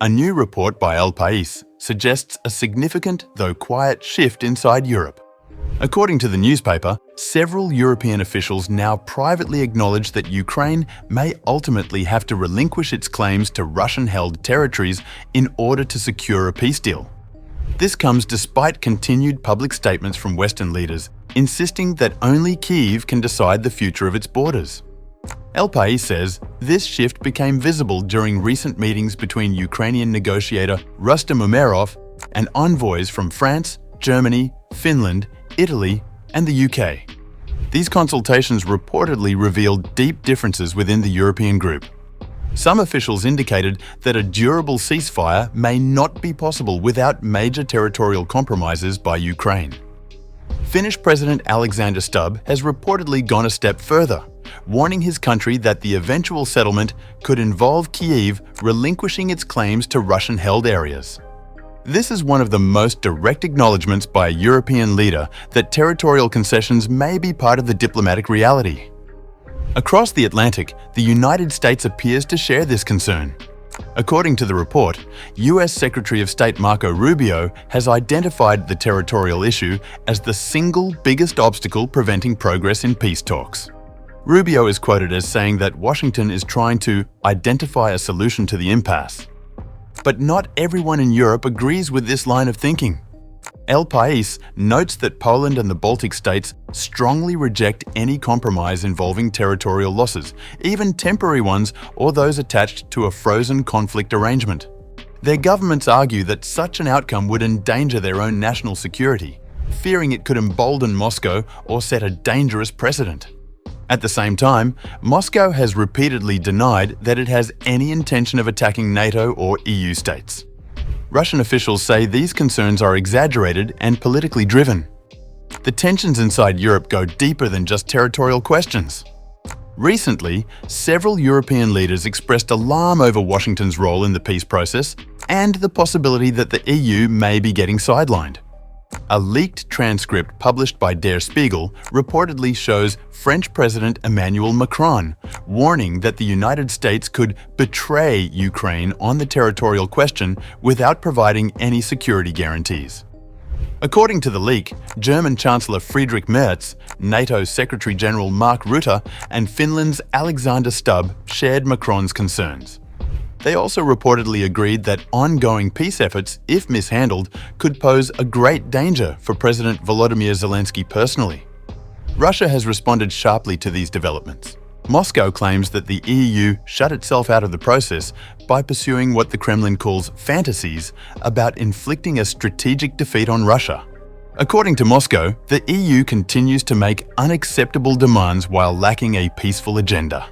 A new report by Pais suggests a significant, though quiet, shift inside Europe. According to the newspaper, several European officials now privately acknowledge that Ukraine may ultimately have to relinquish its claims to Russian-held territories in order to secure a peace deal. This comes despite continued public statements from Western leaders insisting that only Kyiv can decide the future of its borders. Pais says this shift became visible during recent meetings between Ukrainian negotiator Rustem Umerov and envoys from France, Germany, Finland, Italy, and the UK. These consultations reportedly revealed deep differences within the European group. Some officials indicated that a durable ceasefire may not be possible without major territorial compromises by Ukraine. Finnish President Alexander Stubb has reportedly gone a step further, warning his country that the eventual settlement could involve Kyiv relinquishing its claims to Russian-held areas. This is one of the most direct acknowledgements by a European leader that territorial concessions may be part of the diplomatic reality. Across the Atlantic, the United States appears to share this concern. According to the report, US Secretary of State Marco Rubio has identified the territorial issue as the single biggest obstacle preventing progress in peace talks. Rubio is quoted as saying that Washington is trying to identify a solution to the impasse. But not everyone in Europe agrees with this line of thinking. Pais notes that Poland and the Baltic states strongly reject any compromise involving territorial losses, even temporary ones or those attached to a frozen conflict arrangement. Their governments argue that such an outcome would endanger their own national security, fearing it could embolden Moscow or set a dangerous precedent. At the same time, Moscow has repeatedly denied that it has any intention of attacking NATO or EU states. Russian officials say these concerns are exaggerated and politically driven. The tensions inside Europe go deeper than just territorial questions. Recently, several European leaders expressed alarm over Washington's role in the peace process and the possibility that the EU may be getting sidelined. A leaked transcript published by Der Spiegel reportedly shows French President Emmanuel Macron warning that the United States could betray Ukraine on the territorial question without providing any security guarantees. According to the leak, German Chancellor Friedrich Merz, NATO Secretary General Mark Rutte, and Finland's Alexander Stubb shared Macron's concerns. They also reportedly agreed that ongoing peace efforts, if mishandled, could pose a great danger for President Volodymyr Zelensky personally. Russia has responded sharply to these developments. Moscow claims that the EU shut itself out of the process by pursuing what the Kremlin calls fantasies about inflicting a strategic defeat on Russia. According to Moscow, the EU continues to make unacceptable demands while lacking a peaceful agenda.